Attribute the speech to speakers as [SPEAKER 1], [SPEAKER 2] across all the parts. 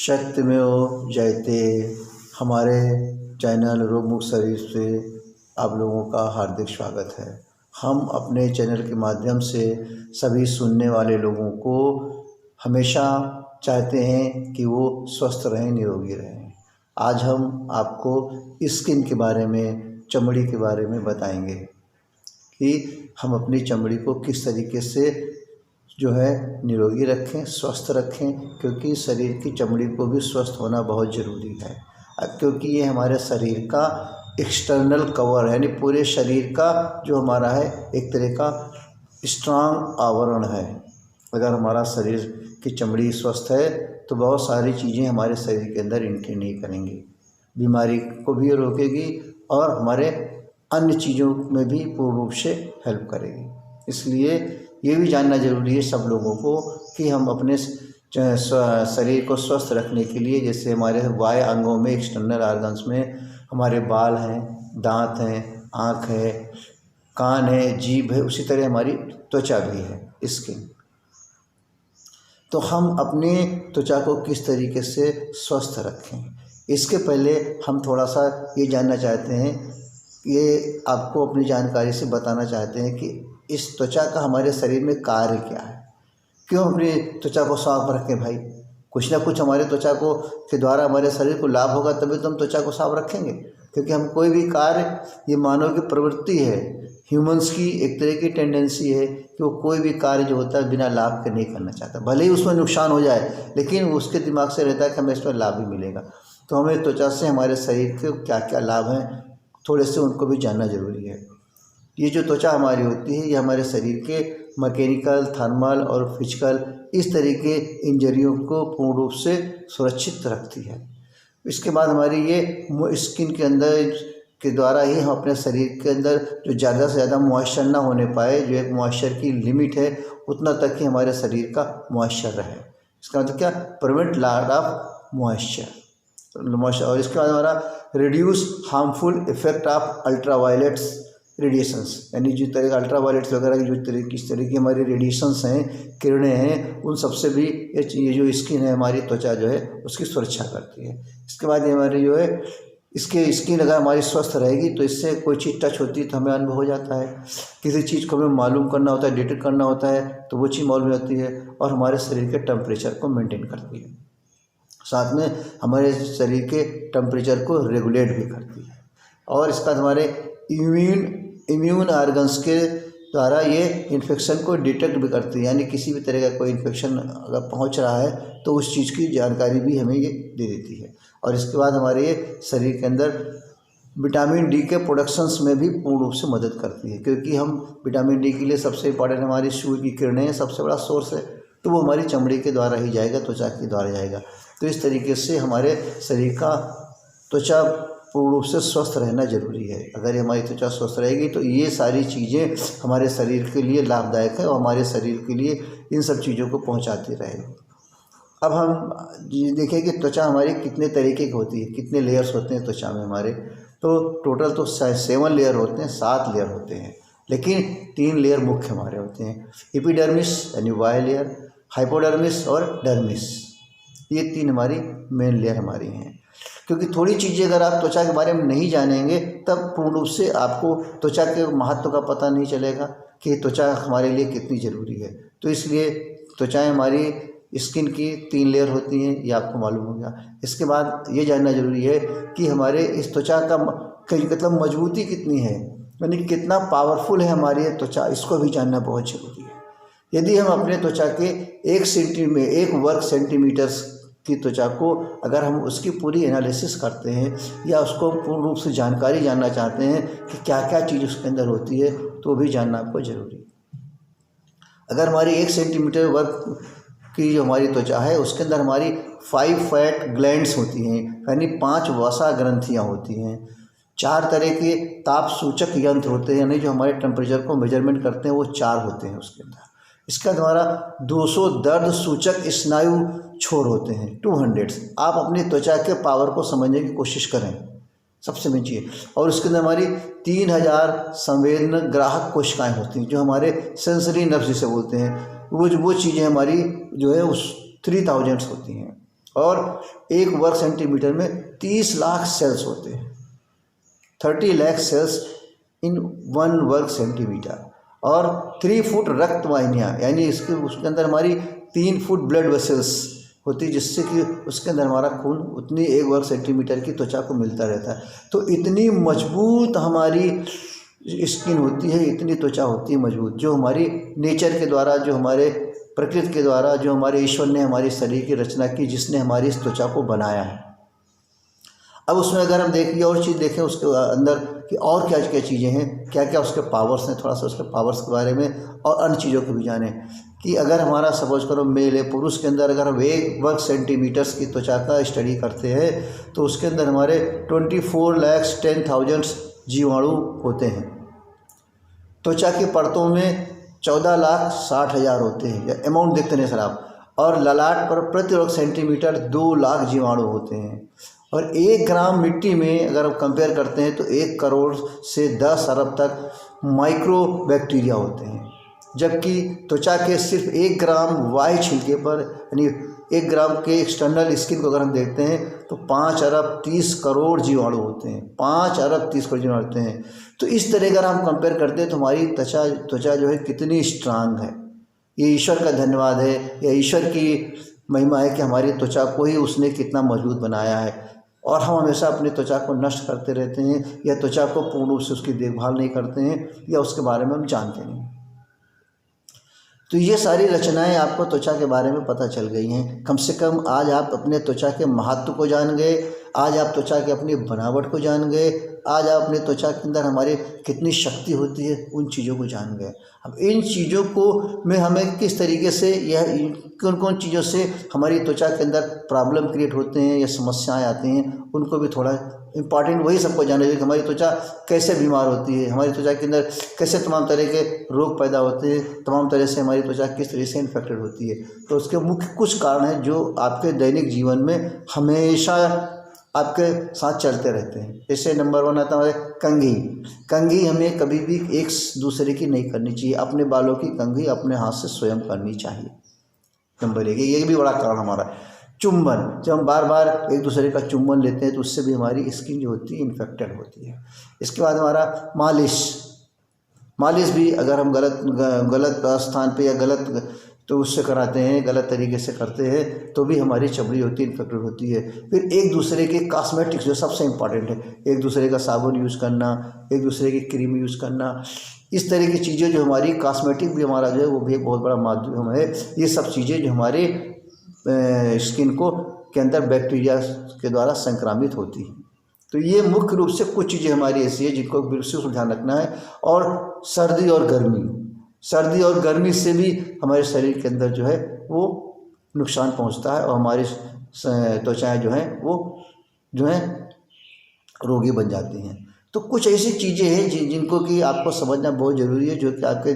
[SPEAKER 1] शक्तिमेव जयते हमारे चैनल रोगमुक्त शरीर से आप लोगों का हार्दिक स्वागत है। हम अपने चैनल के माध्यम से सभी सुनने वाले लोगों को हमेशा चाहते हैं कि वो स्वस्थ रहें, निरोगी रहें। आज हम आपको स्किन के बारे में, चमड़ी के बारे में बताएंगे कि हम अपनी चमड़ी को किस तरीके से जो है निरोगी रखें, स्वस्थ रखें, क्योंकि शरीर की चमड़ी को भी स्वस्थ होना बहुत ज़रूरी है। क्योंकि ये हमारे शरीर का एक्सटर्नल कवर है, यानी पूरे शरीर का जो हमारा है एक तरह का स्ट्रांग आवरण है। अगर हमारा शरीर की चमड़ी स्वस्थ है तो बहुत सारी चीज़ें हमारे शरीर के अंदर एंट्री नहीं करेंगी, बीमारी को भी रोकेगी और हमारे अन्य चीज़ों में भी पूर्ण रूप से हेल्प करेगी। इसलिए ये भी जानना ज़रूरी है सब लोगों को कि हम अपने शरीर को स्वस्थ रखने के लिए, जैसे हमारे बाह्य अंगों में, एक्सटर्नल ऑर्गन्स में हमारे बाल हैं, दांत हैं, आँख है, कान है, जीभ है, उसी तरह हमारी त्वचा भी है, स्किन। तो हम अपने त्वचा को किस तरीके से स्वस्थ रखें, इसके पहले हम थोड़ा सा ये जानना चाहते हैं, ये आपको अपनी जानकारी से बताना चाहते हैं कि इस त्वचा का हमारे शरीर में कार्य क्या है। क्यों अपनी त्वचा को साफ रखें भाई? कुछ ना कुछ हमारे त्वचा को के द्वारा हमारे शरीर को लाभ होगा, तभी तो हम त्वचा को साफ रखेंगे। क्योंकि हम कोई भी कार्य, ये मानव की प्रवृत्ति है, ह्यूमंस की एक तरह की टेंडेंसी है कि वो कोई भी कार्य जो होता है बिना लाभ के नहीं करना चाहता। भले ही उसमें नुकसान हो जाए, लेकिन उसके दिमाग से रहता है कि हमें इसमें लाभ ही मिलेगा। तो हमें त्वचा से हमारे शरीर के क्या क्या लाभ हैं, थोड़े से उनको भी जानना ज़रूरी है। ये जो त्वचा हमारी होती है, ये हमारे शरीर के मैकेनिकल, थर्मल और फिजिकल इस तरीके इंजरियों को पूर्ण रूप से सुरक्षित रखती है। इसके बाद हमारी ये स्किन के अंदर के द्वारा ही हम अपने शरीर के अंदर जो ज़्यादा से ज़्यादा मॉइस्चर ना होने पाए, जो एक मॉइस्चर की लिमिट है, उतना तक ही हमारे शरीर का मॉइस्चर रहे। इसका मतलब क्या? Prevent loss of moisture. और इसके बाद हमारा reduce harmful effect of ultraviolets radiations, यानी जो तरह का अल्ट्रावायलेट्स वगैरह की जो किस तरह की हमारी रेडिएशंस हैं, किरणें हैं, उन सबसे भी ये जो स्किन है, हमारी त्वचा जो है उसकी सुरक्षा करती है। इसके बाद ये हमारी जो है इसके स्किन अगर हमारी स्वस्थ रहेगी तो इससे कोई चीज़ टच होती है तो हमें अनुभव हो जाता है। किसी चीज़ को हमें मालूम करना होता है, डिटेक्ट करना होता है, तो वो चीज़ मालूम होती है और हमारे शरीर के टेम्परेचर को मेंटेन करती है। साथ में हमारे शरीर के टेम्परेचर को रेगुलेट भी करती है। और इसका हमारे इम्यून ऑर्गन्स के द्वारा ये इन्फेक्शन को डिटेक्ट भी करती है, यानी किसी भी तरह का कोई इन्फेक्शन अगर पहुंच रहा है तो उस चीज़ की जानकारी भी हमें ये दे देती है। और इसके बाद हमारे ये शरीर के अंदर विटामिन डी के प्रोडक्शंस में भी पूर्ण रूप से मदद करती है, क्योंकि हम विटामिन डी के लिए सबसे इंपॉर्टेंट हमारी सूर्य की किरणें सबसे बड़ा सोर्स है, तो वो हमारी चमड़ी के द्वारा ही जाएगा, त्वचा के द्वारा जाएगा। तो इस तरीके से हमारे शरीर का त्वचा पूर्ण रूप से स्वस्थ रहना जरूरी है। अगर हमारी त्वचा स्वस्थ रहेगी तो ये सारी चीज़ें हमारे शरीर के लिए लाभदायक है और हमारे शरीर के लिए इन सब चीज़ों को पहुंचाती रहेगी। अब हम देखें कि त्वचा हमारी कितने तरीके की होती है, कितने लेयर्स होते हैं त्वचा में हमारे। तो टोटल तो 7 लेयर होते हैं, 7 लेयर होते हैं, लेकिन 3 लेयर मुख्य हमारे होते हैं। एपिडर्मिस यानी बाह्य लेयर, हाइपोडर्मिस और डर्मिस, ये 3 हमारी मेन लेयर हमारी हैं। क्योंकि थोड़ी चीज़ें अगर आप त्वचा के बारे में नहीं जानेंगे तब पूर्ण रूप से आपको त्वचा के महत्व का पता नहीं चलेगा कि त्वचा हमारे लिए कितनी ज़रूरी है। तो इसलिए त्वचाएं हमारी स्किन की 3 लेयर होती हैं, ये आपको मालूम हो गया। इसके बाद ये जानना ज़रूरी है कि हमारे इस त्वचा का मतलब मजबूती कितनी है, यानी कितना पावरफुल है हमारी त्वचा, इसको भी जानना बहुत ज़रूरी है। यदि हम अपने त्वचा के 1 वर्ग सेंटीमीटर की त्वचा को अगर हम उसकी पूरी एनालिसिस करते हैं या उसको पूर्ण रूप से जानकारी जानना चाहते हैं कि क्या क्या चीज़ उसके अंदर होती है, तो भी जानना आपको ज़रूरी है। अगर हमारी 1 सेंटीमीटर वर्ग की जो हमारी त्वचा है उसके अंदर हमारी 5 फैट ग्लैंड्स होती हैं, यानी 5 वसा ग्रंथियाँ होती हैं। 4 तरह के ताप सूचक यंत्र होते हैं, यानी जो हमारे टेम्परेचर को मेजरमेंट करते हैं, वो 4 होते हैं उसके अंदर। इसका द्वारा 200 दर्द सूचक स्नायु छोर होते हैं, 200। आप अपनी त्वचा के पावर को समझने की कोशिश करें, सबसे मेन चीज़। और उसके अंदर हमारी 3000 संवेदन ग्राहक कोशिकाएं होती हैं, जो हमारे सेंसरी नर्व्स जिसे बोलते हैं। वो चीज़ें हमारी जो है उस 3000 होती हैं। और 1 वर्ग सेंटीमीटर में 30 लाख सेल्स होते हैं, 30 लाख सेल्स इन 1 वर्ग सेंटीमीटर। और 3 फुट रक्त वाहिनियाँ, यानी उसके अंदर हमारी 3 फुट ब्लड वेसल्स होती है, जिससे कि उसके अंदर हमारा खून उतनी 1 वर्ग सेंटीमीटर की त्वचा को मिलता रहता है। तो इतनी मजबूत हमारी स्किन होती है, इतनी त्वचा होती है मजबूत, जो हमारी नेचर के द्वारा, जो हमारे प्रकृति के द्वारा, जो हमारे ईश्वर ने हमारे शरीर की रचना की, जिसने हमारी इस त्वचा को बनाया है। अब उसमें अगर हम देखिए और चीज़ देखें उसके अंदर कि और क्या क्या चीज़ें हैं, क्या क्या उसके पावर्स हैं, थोड़ा सा उसके पावर्स के बारे में और अन्य चीज़ों को भी जानें। कि अगर हमारा सपोज करो मेल है, पुरुष के अंदर अगर हम 1 वर्ग सेंटीमीटर्स की त्वचा का स्टडी करते हैं तो उसके अंदर हमारे 24,10,000 जीवाणु होते हैं। त्वचा की परतों में 14,60,000 होते हैं, या अमाउंट देखते नहीं सर आप। और ललाट पर प्रति वर्ग सेंटीमीटर 2 लाख जीवाणु होते हैं। और 1 ग्राम मिट्टी में अगर हम कंपेयर करते हैं तो 1 करोड़ से 10 अरब तक माइक्रो बैक्टीरिया होते हैं। जबकि त्वचा के सिर्फ 1 ग्राम बाह्य छिलके पर, यानी 1 ग्राम के एक्सटर्नल स्किन को अगर हम देखते हैं तो 5 अरब 30 करोड़ जीवाणु होते हैं, 5 अरब 30 करोड़ जीवाणु होते हैं। तो इस तरह अगर हम कंपेयर करते हैं तो हमारी त्वचा जो है कितनी स्ट्रांग है। ये ईश्वर का धन्यवाद है, या ईश्वर की महिमा है कि हमारी त्वचा को ही उसने कितना मजबूत बनाया है। और हम हमेशा अपनी त्वचा को नष्ट करते रहते हैं, या त्वचा को पूर्ण रूप से उसकी देखभाल नहीं करते हैं, या उसके बारे में हम जानते नहीं। तो ये सारी रचनाएं आपको त्वचा के बारे में पता चल गई हैं। कम से कम आज आप अपने त्वचा के महत्व को जान गए, आज आप त्वचा की अपनी बनावट को जान गए, आज आप अपनी त्वचा के अंदर हमारे कितनी शक्ति होती है उन चीज़ों को जान गए। अब इन चीज़ों को में हमें किस तरीके से, यह कौन कौन चीज़ों से हमारी त्वचा के अंदर प्रॉब्लम क्रिएट होते हैं या समस्याएं आती हैं, उनको भी थोड़ा इम्पॉर्टेंट वही सबको जानना चाहिए कि हमारी त्वचा कैसे बीमार होती है, हमारी त्वचा के अंदर कैसे तमाम तरह के रोग पैदा होते हैं, तमाम तरह से हमारी त्वचा किस तरह से इन्फेक्टेड होती है। तो उसके मुख्य कुछ कारण हैं जो आपके दैनिक जीवन में हमेशा आपके साथ चलते रहते हैं। जैसे नंबर 1 आता है कंघी। कंघी हमें कभी भी एक दूसरे की नहीं करनी चाहिए, अपने बालों की कंघी अपने हाथ से स्वयं करनी चाहिए। नंबर 1, ये भी बड़ा कारण हमारा। चुंबन, जब हम बार बार एक दूसरे का चुंबन लेते हैं तो उससे भी हमारी स्किन जो होती है इन्फेक्टेड होती है। इसके बाद हमारा मालिश भी अगर हम गलत स्थान पे या गलत तो उससे कराते हैं, गलत तरीके से करते हैं तो भी हमारी चमड़ी होती है इन्फेक्टेड होती है। फिर एक दूसरे के कॉस्मेटिक्स जो सबसे इम्पॉर्टेंट है, एक दूसरे का साबुन यूज़ करना, एक दूसरे की क्रीम यूज़ करना, इस तरह की चीज़ें जो हमारी कॉस्मेटिक भी हमारा जो है वो भी एक बहुत बड़ा माध्यम है। ये सब चीज़ें जो हमारे स्किन को के अंदर बैक्टीरिया के द्वारा संक्रामित होती हैं। तो ये मुख्य रूप से कुछ चीज़ें हमारी ऐसी है जिनको विशेष ध्यान रखना है। और सर्दी और गर्मी से भी हमारे शरीर के अंदर जो है वो नुकसान पहुंचता है और हमारी त्वचाएं जो हैं वो जो है रोगी बन जाती हैं। तो कुछ ऐसी चीज़ें हैं जिनको कि आपको समझना बहुत ज़रूरी है, जो कि आपके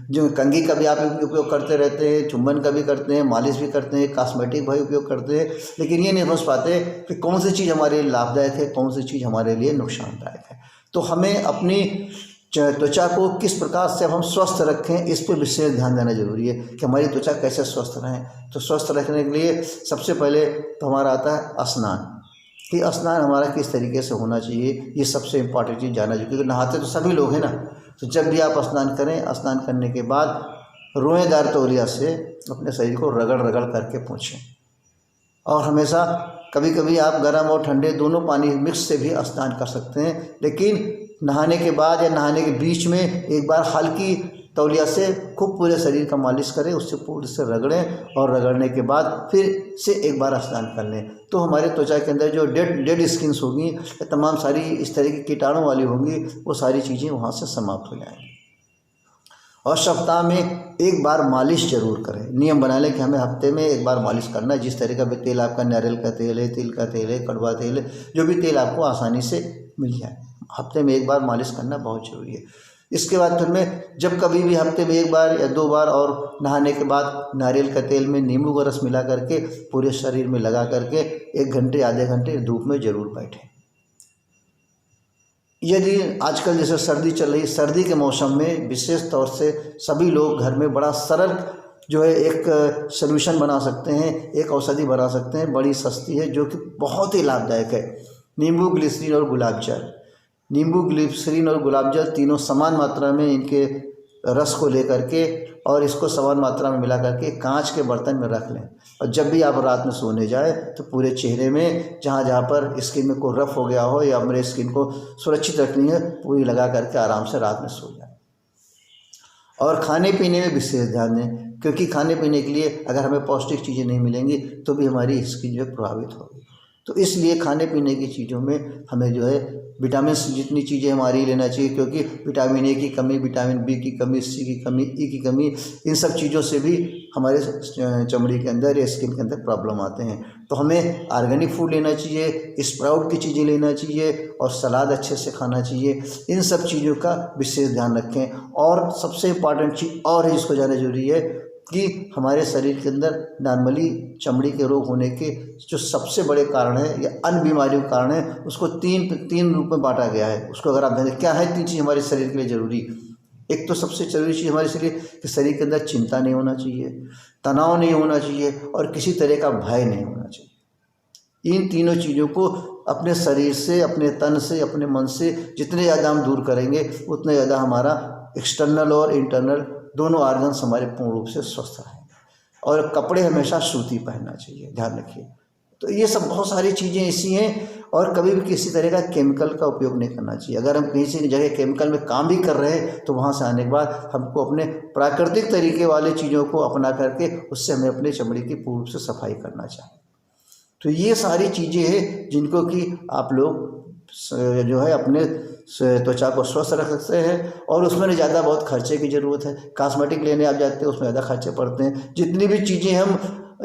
[SPEAKER 1] जो कंघी का भी आप उपयोग करते रहते हैं, चुंबन का भी करते हैं, मालिश भी करते हैं, कॉस्मेटिक भाई उपयोग करते हैं, लेकिन ये नहीं समझ पाते कि कौन सी चीज़ हमारे लिए लाभदायक है, कौन सी चीज़ हमारे लिए नुकसानदायक है। तो हमें अपनी त्वचा को किस प्रकार से हम स्वस्थ रखें, इस पर विशेष ध्यान देना जरूरी है कि हमारी त्वचा कैसे स्वस्थ रहें। तो स्वस्थ रखने के लिए सबसे पहले तो हमारा आता है स्नान, कि स्नान हमारा किस तरीके से होना चाहिए, ये सबसे इम्पॉर्टेंट चीज़ जानना चाहिए। क्योंकि नहाते तो सभी लोग हैं ना, तो जब भी आप स्नान करें, स्नान करने के बाद रोएदार तौलिया से अपने शरीर को रगड़ रगड़ करके पोंछें। और हमेशा कभी कभी आप गर्म और ठंडे दोनों पानी मिक्स से भी स्नान कर सकते हैं, लेकिन नहाने के बाद या नहाने के बीच में एक बार हल्की तौलिया से खूब पूरे शरीर का मालिश करें, उससे पूरे से रगड़ें और रगड़ने के बाद फिर से एक बार स्नान कर लें। तो हमारे त्वचा के अंदर जो डेड स्किन्स होगी, तमाम सारी इस तरह की कीटाणु वाली होंगी, वो सारी चीज़ें वहाँ से समाप्त हो जाएंगी। और सप्ताह में एक बार मालिश जरूर करें। नियम बना लें कि हमें हफ्ते में एक बार मालिश करना है। जिस तरह का भी तेल आपका नारियल का तेल है, तिल का तेल है, कड़वा तेल है, जो भी तेल आपको आसानी से मिल जाए, हफ्ते में एक बार मालिश करना बहुत ज़रूरी है। इसके बाद फिर में जब कभी भी हफ्ते में एक बार या 2 बार और नहाने के बाद नारियल का तेल में नींबू का रस मिला करके पूरे शरीर में लगा करके 1 घंटे आधे घंटे धूप में ज़रूर बैठें। यदि आजकल जैसे सर्दी चल रही है, सर्दी के मौसम में विशेष तौर से सभी लोग घर में बड़ा सरल जो है एक सॉल्यूशन बना सकते हैं, एक औषधि बना सकते हैं, बड़ी सस्ती है, जो कि बहुत ही लाभदायक है। नींबू, ग्लिसरीन और गुलाब जल। नींबू, ग्लिसरीन और गुलाब जल तीनों समान मात्रा में इनके रस को लेकर के और इसको समान मात्रा में मिला करके कांच के बर्तन में रख लें, और जब भी आप रात में सोने जाए तो पूरे चेहरे में जहाँ जहाँ पर स्किन में कोई रफ हो गया हो या मेरे स्किन को सुरक्षित रखनी है, पूरी लगा करके आराम से रात में सो जाए। और खाने पीने में विशेष ध्यान दें, क्योंकि खाने पीने के लिए अगर हमें पौष्टिक चीज़ें नहीं मिलेंगी तो भी हमारी स्किन जो है प्रभावित होगी। तो इसलिए खाने पीने की चीज़ों में हमें जो है विटामिन जितनी चीज़ें हमारी लेना चाहिए, क्योंकि विटामिन ए की कमी, विटामिन बी की कमी, सी की कमी, ई की कमी, इन सब चीज़ों से भी हमारे चमड़ी के अंदर या स्किन के अंदर प्रॉब्लम आते हैं। तो हमें ऑर्गेनिक फूड लेना चाहिए, स्प्राउट की चीज़ें लेना चाहिए और सलाद अच्छे से खाना चाहिए। इन सब चीज़ों का विशेष ध्यान रखें। और सबसे इम्पॉर्टेंट चीज़ और है जिसको जानना जरूरी है कि हमारे शरीर के अंदर नॉर्मली चमड़ी के रोग होने के जो सबसे बड़े कारण है या अन्य बीमारियों के कारण है, उसको तीन रूप में बांटा गया है। उसको अगर आप देखें क्या है, 3 चीज़ हमारे शरीर के लिए ज़रूरी। एक तो सबसे जरूरी चीज़ हमारे शरीर के अंदर चिंता नहीं होना चाहिए, तनाव नहीं होना चाहिए और किसी तरह का भय नहीं होना चाहिए। इन तीनों चीज़ों को अपने शरीर से, अपने तन से, अपने मन से जितने ज़्यादा हम दूर करेंगे उतने ज़्यादा हमारा एक्सटर्नल और इंटरनल दोनों ऑर्गन्स हमारे पूर्ण रूप से स्वस्थ रहेंगे। और कपड़े हमेशा सूती पहनना चाहिए, ध्यान रखिए। तो ये सब बहुत सारी चीज़ें ऐसी हैं। और कभी भी किसी तरह का केमिकल का उपयोग नहीं करना चाहिए। अगर हम किसी जगह केमिकल में काम भी कर रहे हैं तो वहाँ से आने के बाद हमको अपने प्राकृतिक तरीके वाले चीज़ों को अपना करके उससे हमें अपने चमड़ी की पूर्ण रूप से सफाई करना चाहिए। तो ये सारी चीज़ें हैं जिनको कि आप लोग जो है अपने त्वचा को स्वस्थ रख सकते हैं। और उसमें ज़्यादा बहुत खर्चे की ज़रूरत है। कॉस्मेटिक लेने आप जाते हैं उसमें ज़्यादा खर्चे पड़ते हैं। जितनी भी चीज़ें हम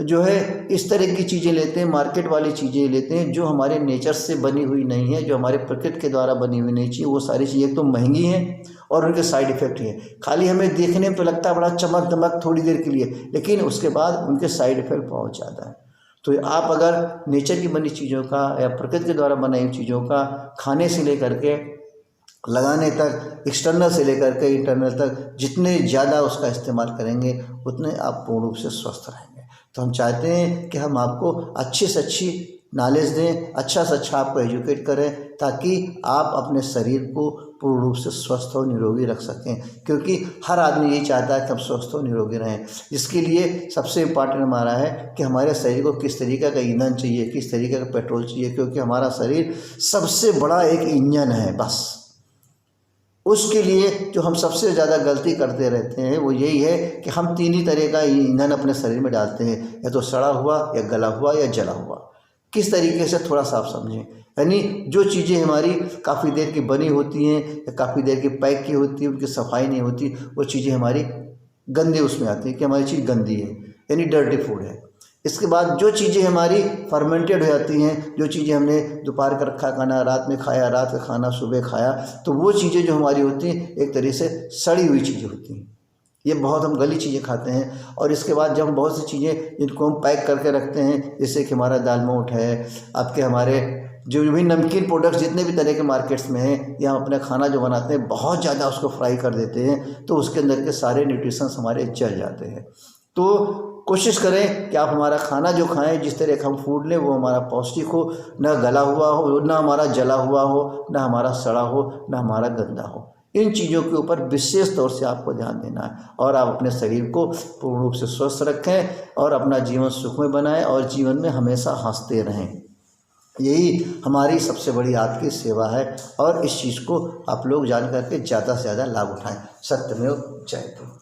[SPEAKER 1] जो है इस तरह की चीज़ें लेते हैं, मार्केट वाली चीज़ें लेते हैं जो हमारे नेचर से बनी हुई नहीं है, जो हमारे प्रकृति के द्वारा बनी हुई नहीं चाहिए, वो सारी चीज़ें तो महंगी हैं और उनके साइड इफ़ेक्ट हैं। खाली हमें देखने में तो लगता है बड़ा चमक दमक थोड़ी देर के लिए, लेकिन उसके बाद उनके साइड इफ़ेक्ट बहुत ज़्यादा है। तो आप अगर नेचर की बनी चीज़ों का या प्रकृति के द्वारा बनाई हुई चीज़ों का खाने से लेकर के लगाने तक, एक्सटर्नल से लेकर के इंटरनल तक जितने ज़्यादा उसका इस्तेमाल करेंगे उतने आप पूर्ण रूप से स्वस्थ रहेंगे। तो हम चाहते हैं कि हम आपको अच्छी से अच्छी नॉलेज दें, अच्छा से अच्छा आपको एजुकेट करें, ताकि आप अपने शरीर को पूर्ण रूप से स्वस्थ और निरोगी रख सकें। क्योंकि हर आदमी यही चाहता है कि हम स्वस्थ और निरोगी रहें। इसके लिए सबसे इम्पॉर्टेंट हमारा है कि हमारे शरीर को किस तरीके का ईंधन चाहिए, किस तरीके का पेट्रोल चाहिए, क्योंकि हमारा शरीर सबसे बड़ा एक इंजन है। बस उसके लिए जो हम सबसे ज़्यादा गलती करते रहते हैं वो यही है कि हम 3 ही तरह का ईंधन अपने शरीर में डालते हैं, या तो सड़ा हुआ, या गला हुआ, या जला हुआ। किस तरीके से, थोड़ा सा आप समझें। यानी जो चीज़ें हमारी काफ़ी देर की बनी होती हैं या काफ़ी देर की पैक की होती है, उनकी सफाई नहीं होती, वो चीज़ें हमारी गंदी उसमें आती हैं कि हमारी चीज़ गंदी है, यानी डर्टी फूड है। इसके बाद जो चीज़ें हमारी फर्मेंटेड हो जाती हैं, जो चीज़ें हमने दोपहर का रखा खाना रात में खाया, रात का खाना सुबह खाया, तो वो चीज़ें जो हमारी होती हैं एक तरीके से सड़ी हुई चीज़ें होती हैं। ये बहुत हम गली चीज़ें खाते हैं। और इसके बाद जब हम बहुत सी चीज़ें जिनको हम पैक करके रखते हैं, जैसे कि हमारा दालमोठ है, आपके हमारे जो भी नमकीन प्रोडक्ट्स जितने भी तरह के मार्केट्स में हैं, या हम अपना खाना जो बनाते हैं बहुत ज़्यादा उसको फ्राई कर देते हैं, तो उसके अंदर के सारे न्यूट्रिशंस हमारे जल जाते हैं। तो कोशिश करें कि आप हमारा खाना जो खाएं, जिस तरह का हम फूड लें, वो हमारा पौष्टिक हो, ना गला हुआ हो, ना हमारा जला हुआ हो, ना हमारा सड़ा हो, ना हमारा गंदा हो। इन चीज़ों के ऊपर विशेष तौर से आपको ध्यान देना है। और आप अपने शरीर को पूर्ण रूप से स्वस्थ रखें और अपना जीवन सुखमय बनाएं और जीवन में हमेशा हंसते रहें। यही हमारी सबसे बड़ी आपकी सेवा है। और इस चीज़ को आप लोग जान करके ज़्यादा से ज़्यादा लाभ उठाएं। सत्यमेव जयते।